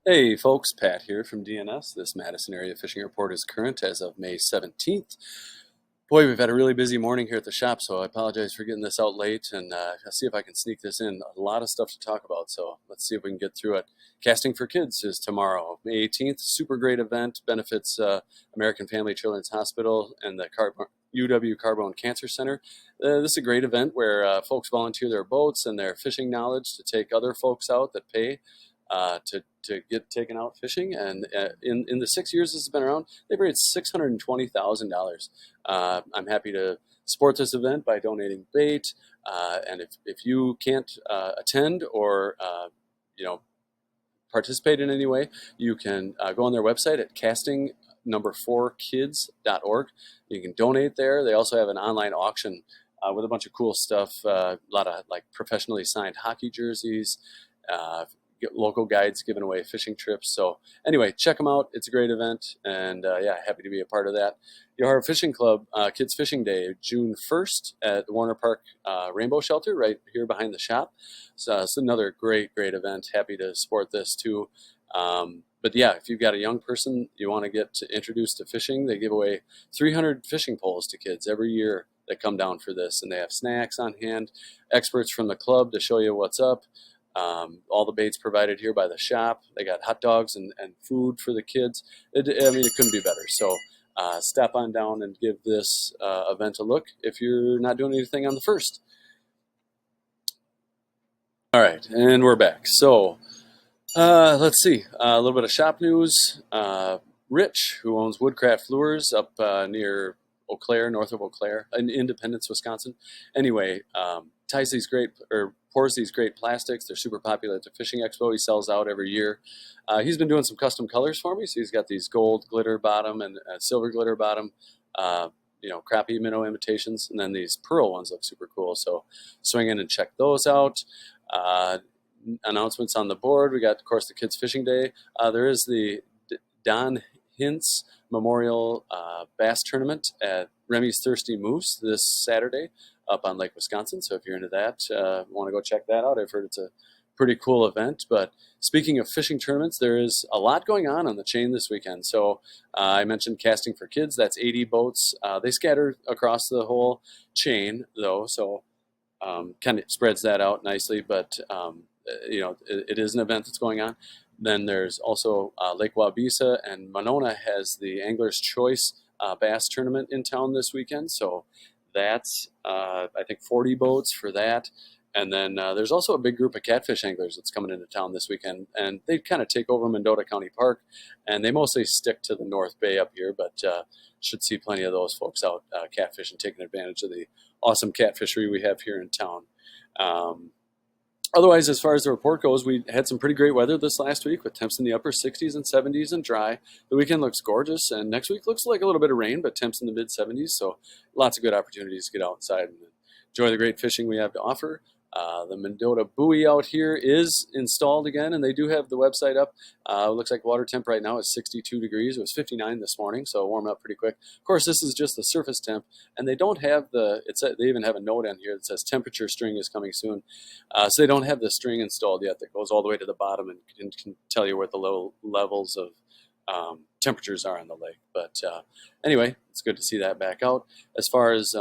Hey folks, Pat here from DNS. This Madison area fishing report is current as of May 17th. Boy, we've had a really busy morning here at the shop, so I apologize for getting this out late, and I'll see if I can sneak this in. A lot of stuff to talk about, so let's see if we can get through it. Casting for Kids is tomorrow, May 18th. Super great event, benefits American Family Children's Hospital and the UW Carbone Cancer Center. This is a great event where folks volunteer their boats and their fishing knowledge to take other folks out that pay to get taken out fishing. And in the 6 years this has been around, they've raised $620,000. I'm happy to support this event by donating bait. And if you can't attend or you know participate in any way, you can go on their website at casting4kids.org. You can donate there. They also have an online auction with a bunch of cool stuff, a lot of like professionally signed hockey jerseys, local guides giving away fishing trips. So anyway, check them out. It's a great event, and yeah, happy to be a part of that. Yohara Fishing Club Kids Fishing Day, June 1st at the Warner Park Rainbow Shelter right here behind the shop. So it's another great event. Happy to support this too. But yeah, if you've got a young person you want to get introduced to fishing, they give away 300 fishing poles to kids every year that come down for this, and they have snacks on hand, experts from the club to show you what's up. All the baits provided here by the shop. They got hot dogs and food for the kids. I mean, it couldn't be better. So step on down and give this event a look if you're not doing anything on the first. All right, and we're back. So let's see. A little bit of shop news. Rich, who owns Woodcraft Lures up near Eau Claire, north of Eau Claire, in Independence, Wisconsin. Anyway, ties these great, or pours these great plastics. They're super popular at the Fishing Expo. He sells out every year. He's been doing some custom colors for me. So he's got these gold glitter bottom and silver glitter bottom, crappie minnow imitations, and then these pearl ones look super cool. So swing in and check those out. Announcements on the board. We got, of course, the Kids Fishing Day. There is the Don Hintz Memorial Bass Tournament at Remy's Thirsty Moose this Saturday up on Lake Wisconsin. So if you're into that, want to go check that out. I've heard it's a pretty cool event. But speaking of fishing tournaments, there is a lot going on the chain this weekend. So I mentioned Casting for Kids. That's 80 boats. They scatter across the whole chain, though, so kind of spreads that out nicely. But it is an event that's going on. Then there's also Lake Waubesa, and Monona has the Angler's Choice Bass Tournament in town this weekend. So that's, I think, 40 boats for that. And then there's also a big group of catfish anglers that's coming into town this weekend. And they kind of take over Mendota County Park. And they mostly stick to the North Bay up here, but should see plenty of those folks out catfishing, taking advantage of the awesome catfishery we have here in town. Otherwise, as far as the report goes, we had some pretty great weather this last week with temps in the upper 60s and 70s and dry. The weekend looks gorgeous, and next week looks like a little bit of rain, but temps in the mid 70s. So lots of good opportunities to get outside and enjoy the great fishing we have to offer. The Mendota buoy out here is installed again, and they do have the website up. It looks like water temp right now is 62 degrees. It was 59 this morning, so warm up pretty quick. Of course, this is just the surface temp, and they don't have they even have a note on here that says temperature string is coming soon. So they don't have the string installed yet that goes all the way to the bottom and can tell you what the low levels of temperatures are on the lake. But anyway, it's good to see that back out. As far as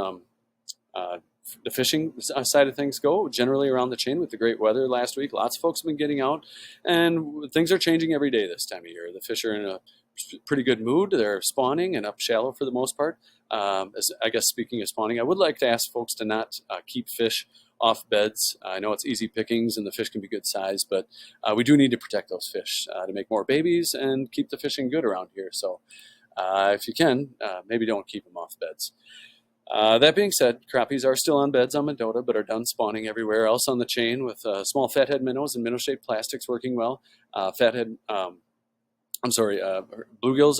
the fishing side of things go, generally around the chain with the great weather last week, lots of folks have been getting out, and things are changing every day this time of year. The fish are in a pretty good mood. They're spawning and up shallow for the most part. I guess speaking of spawning, I would like to ask folks to not keep fish off beds. I know it's easy pickings and the fish can be good size, but we do need to protect those fish to make more babies and keep the fishing good around here. So if you can, maybe don't keep them off beds. That being said, crappies are still on beds on Mendota, but are done spawning everywhere else on the chain with small fathead minnows and minnow-shaped plastics working well. Bluegills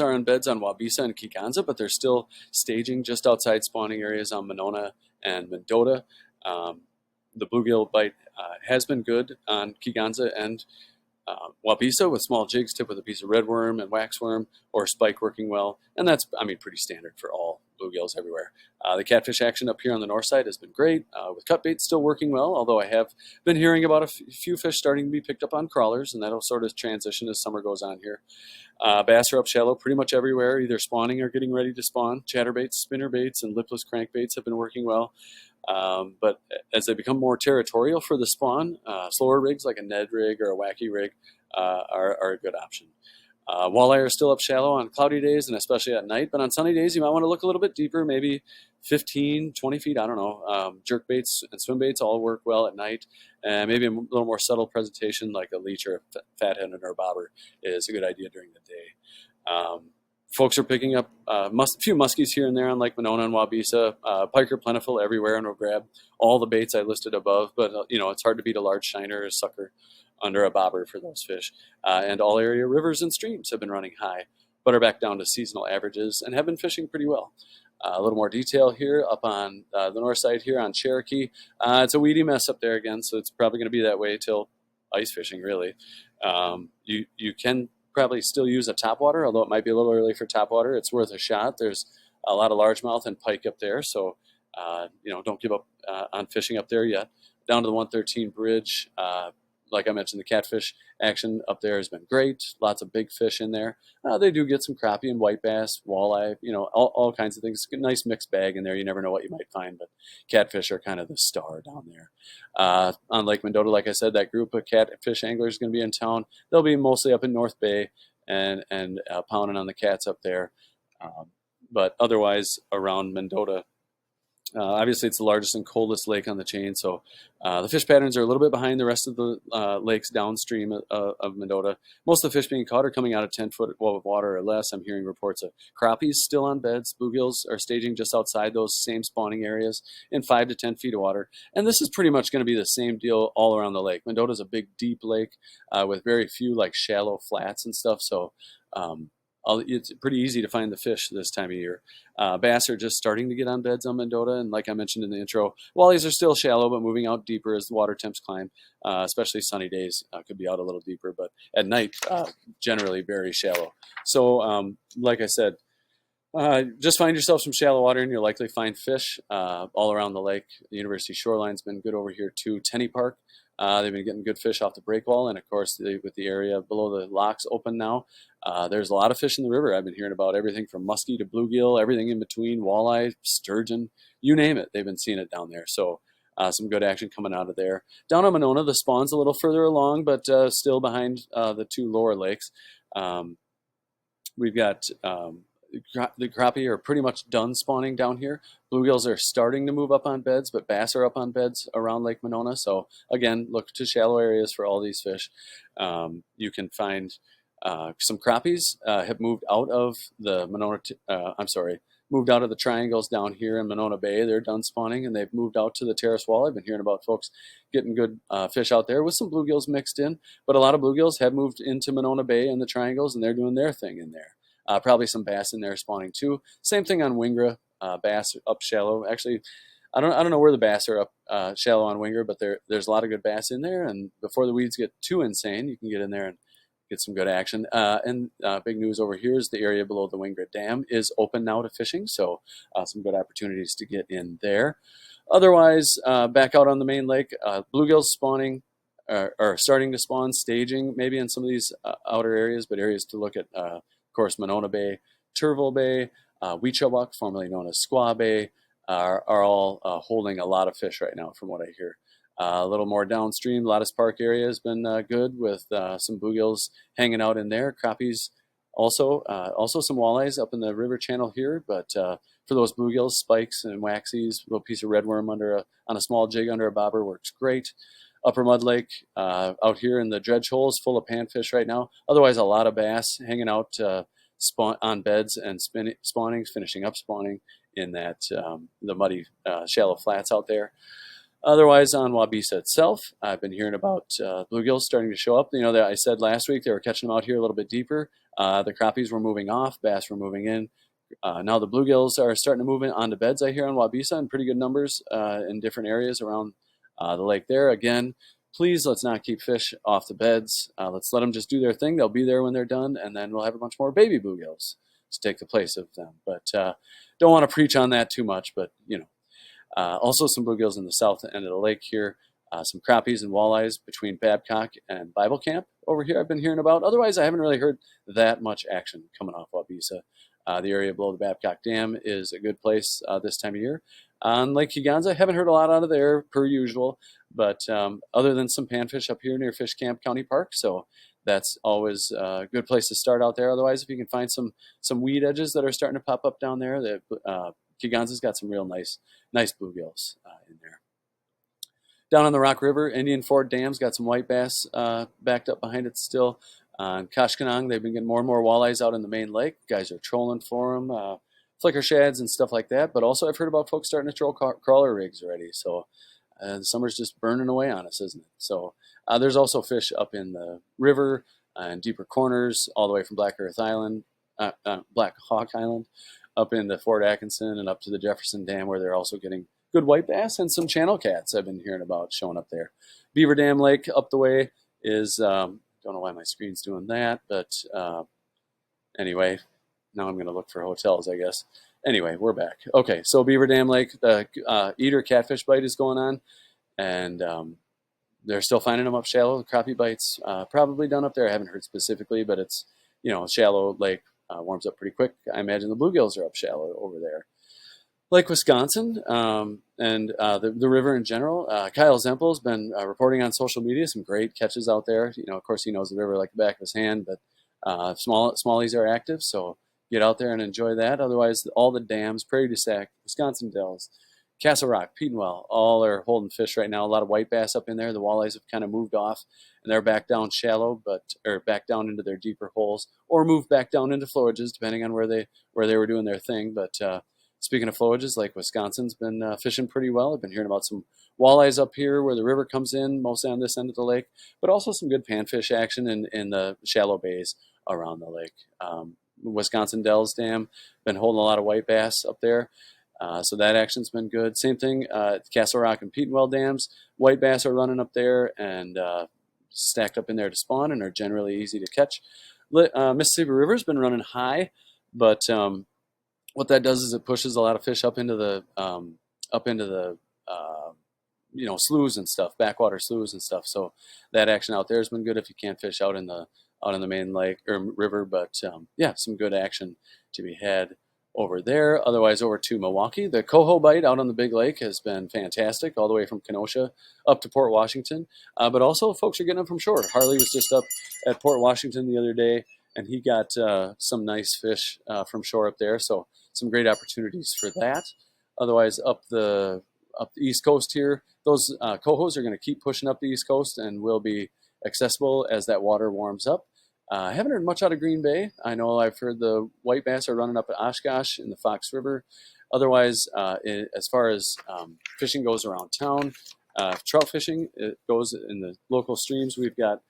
are on beds on Waubesa and Kegonsa, but they're still staging just outside spawning areas on Monona and Mendota. The bluegill bite has been good on Kegonsa and Waubesa with small jigs tipped with a piece of redworm and waxworm or spike working well, and that's, pretty standard for all bluegill bluegills everywhere. The catfish action up here on the north side has been great, with cut bait still working well, although I have been hearing about a few fish starting to be picked up on crawlers, and that'll sort of transition as summer goes on here. Bass are up shallow pretty much everywhere, either spawning or getting ready to spawn. Chatterbaits, spinnerbaits, and lipless crankbaits have been working well. But as they become more territorial for the spawn, slower rigs like a Ned rig or a Wacky rig are a good option. Walleye are still up shallow on cloudy days and especially at night, but on sunny days you might want to look a little bit deeper, maybe 15, 20 feet, I don't know. Jerk baits and swim baits all work well at night, and maybe a little more subtle presentation like a leech or a fathead or a bobber is a good idea during the day. Folks are picking up a few muskies here and there on Lake Monona and Waubesa. Pike are plentiful everywhere, and will grab all the baits I listed above, but it's hard to beat a large shiner or sucker under a bobber for those fish. And all area rivers and streams have been running high, but are back down to seasonal averages and have been fishing pretty well. A little more detail here up on the north side here on Cherokee. It's a weedy mess up there again, so it's probably going to be that way till ice fishing, really. You can probably still use a topwater, although it might be a little early for topwater. It's worth a shot. There's a lot of largemouth and pike up there, so don't give up on fishing up there yet. Down to the 113 bridge, like I mentioned, the catfish action up there has been great. Lots of big fish in there. They do get some crappie and white bass, walleye, all kinds of things. Nice mixed bag in there. You never know what you might find, but catfish are kind of the star down there. On Lake Mendota, like I said, that group of catfish anglers is going to be in town. They'll be mostly up in North Bay and pounding on the cats up there. But otherwise, around Mendota, obviously, it's the largest and coldest lake on the chain, so the fish patterns are a little bit behind the rest of the lakes downstream of Mendota. Most of the fish being caught are coming out of 10-foot of water or less. I'm hearing reports of crappies still on beds. Bluegills are staging just outside those same spawning areas in 5 to 10 feet of water. And this is pretty much going to be the same deal all around the lake. Mendota's a big, deep lake with very few shallow flats and stuff, so it's pretty easy to find the fish this time of year. Bass are just starting to get on beds on Mendota, and like I mentioned in the intro, wallies are still shallow but moving out deeper as the water temps climb, especially sunny days. Could be out a little deeper, but at night, generally very shallow. So, like I said, just find yourself some shallow water and you'll likely find fish all around the lake. The University Shoreline's been good over here too. Tenney Park, they've been getting good fish off the breakwall, and of course with the area below the locks open now, there's a lot of fish in the river. I've been hearing about everything from muskie to bluegill, everything in between, walleye, sturgeon, you name it. They've been seeing it down there. So some good action coming out of there. Down on Monona, the spawn's a little further along, but still behind the two lower lakes. We've got the crappie are pretty much done spawning down here. Bluegills are starting to move up on beds, but bass are up on beds around Lake Monona. So again, look to shallow areas for all these fish. You can find some crappies have moved out of the moved out of the triangles down here in Monona Bay. They're done spawning, and they've moved out to the terrace wall. I've been hearing about folks getting good fish out there with some bluegills mixed in, but a lot of bluegills have moved into Monona Bay and the triangles, and they're doing their thing in there. Probably some bass in there spawning too. Same thing on Wingra, bass up shallow. Actually, I don't know where the bass are up shallow on Wingra, but there's a lot of good bass in there, and before the weeds get too insane, you can get in there and get some good action. And big news over here is the area below the Wingra Dam is open now to fishing, so some good opportunities to get in there. Otherwise, back out on the main lake, bluegills spawning or starting to spawn, staging maybe in some of these outer areas, but areas to look at, of course, Monona Bay, Turville Bay, Weechawak, formerly known as Squaw Bay, are all holding a lot of fish right now from what I hear. A little more downstream, Lattice Park area has been good with some bluegills hanging out in there. Crappies also some walleyes up in the river channel here, but for those bluegills, spikes and waxies, a little piece of redworm on a small jig under a bobber works great. Upper Mud Lake out here in the dredge holes full of panfish right now. Otherwise, a lot of bass hanging out on beds and spawning, finishing up spawning in that the muddy shallow flats out there. Otherwise, on Waubesa itself, I've been hearing about bluegills starting to show up. That I said last week they were catching them out here a little bit deeper. The crappies were moving off, bass were moving in. Now the bluegills are starting to move in onto beds, I hear, on Waubesa in pretty good numbers in different areas around the lake there. Again, please let's not keep fish off the beds. Let's let them just do their thing. They'll be there when they're done, and then we'll have a bunch more baby bluegills. to take the place of them. But don't want to preach on that too much. But also some bluegills in the south end of the lake here. Some crappies and walleyes between Babcock and Bible Camp over here I've been hearing about. Otherwise, I haven't really heard that much action coming off Waubesa. The area below the Babcock Dam is a good place this time of year. On Lake Kegonsa, haven't heard a lot out of there per usual, but other than some panfish up here near Fish Camp County Park, so that's always a good place to start out there. Otherwise, if you can find some weed edges that are starting to pop up down there, Kegonsa's got some real nice bluegills in there. Down on the Rock River, Indian Ford Dam's got some white bass backed up behind it still. On Koshkonong, they've been getting more and more walleyes out in the main lake. Guys are trolling for them, flicker shads and stuff like that. But also I've heard about folks starting to troll crawler rigs already. So the summer's just burning away on us, isn't it? So there's also fish up in the river and deeper corners all the way from Black Hawk Island up into Fort Atkinson and up to the Jefferson Dam, where they're also getting good white bass and some channel cats I've been hearing about showing up there. Beaver Dam Lake up the way is, don't know why my screen's doing that, but anyway, now I'm going to look for hotels, I guess. Anyway, we're back. Okay, so Beaver Dam Lake, the eater catfish bite is going on, and they're still finding them up shallow. The crappie bite's probably done up there. I haven't heard specifically, but it's, shallow lake, warms up pretty quick. I imagine the bluegills are up shallow over there. Lake Wisconsin and the river in general. Kyle Zempel's been reporting on social media some great catches out there. Of course, he knows the river like the back of his hand, but smallies are active, so get out there and enjoy that. Otherwise, all the dams, Prairie du Sac, Wisconsin Dells, Castle Rock, Pedenwell, all are holding fish right now. A lot of white bass up in there. The walleyes have kind of moved off, and they're back down shallow, or back down into their deeper holes, or moved back down into flowages, depending on where they were doing their thing. But speaking of flowages, Lake Wisconsin's been fishing pretty well. I've been hearing about some walleyes up here where the river comes in, mostly on this end of the lake, but also some good panfish action in the shallow bays around the lake. Wisconsin Dells Dam, been holding a lot of white bass up there. So that action's been good. Same thing at Castle Rock and Petenwell Dams. White bass are running up there and stacked up in there to spawn and are generally easy to catch. Mississippi River's been running high, but what that does is it pushes a lot of fish up into the sloughs and stuff, backwater sloughs and stuff. So that action out there has been good if you can't fish out in the main lake or river. But yeah, some good action to be had over there. Otherwise, over to Milwaukee, the coho bite out on the big lake has been fantastic, all the way from Kenosha up to Port Washington. But also, folks are getting them from shore. Harley was just up at Port Washington the other day, and he got some nice fish from shore up there. So some great opportunities for that. Otherwise, up the East Coast here, those cohos are going to keep pushing up the East Coast and will be accessible as that water warms up. I haven't heard much out of Green Bay. I know I've heard the white bass are running up at Oshkosh in the Fox River. Otherwise, as far as fishing goes around town, trout fishing, it goes in the local streams. We've got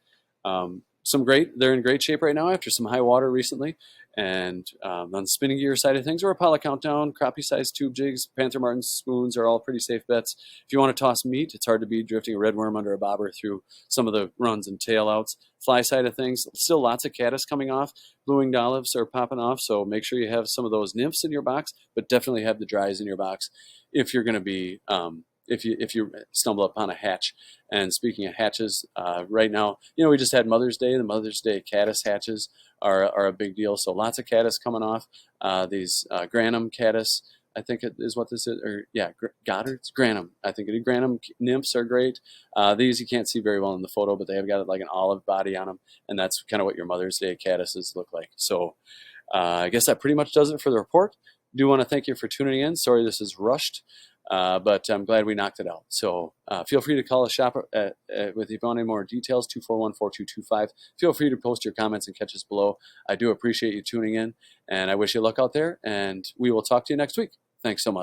they're in great shape right now after some high water recently. And on the spinning gear side of things, or Apollo Countdown, crappie-sized tube jigs, Panther Martin spoons are all pretty safe bets. If you want to toss meat, it's hard to beat drifting a red worm under a bobber through some of the runs and tail outs. Fly side of things, still lots of caddis coming off. Blue-winged olives are popping off, so make sure you have some of those nymphs in your box, but definitely have the dries in your box if you're going to be if you stumble upon a hatch. And speaking of hatches, right now, we just had Mother's Day. The Mother's Day caddis hatches are a big deal. So lots of caddis coming off. These Granum caddis, I think it is what this is. Or yeah, Goddard's Granum. I think Granum nymphs are great. These you can't see very well in the photo, but they have got like an olive body on them, and that's kind of what your Mother's Day caddises look like. So I guess that pretty much does it for the report. Do want to thank you for tuning in. Sorry this is rushed. But I'm glad we knocked it out. So feel free to call us shop with if you want any more details, 241-4225. Feel free to post your comments and catches below. I do appreciate you tuning in, and I wish you luck out there, and we will talk to you next week. Thanks so much.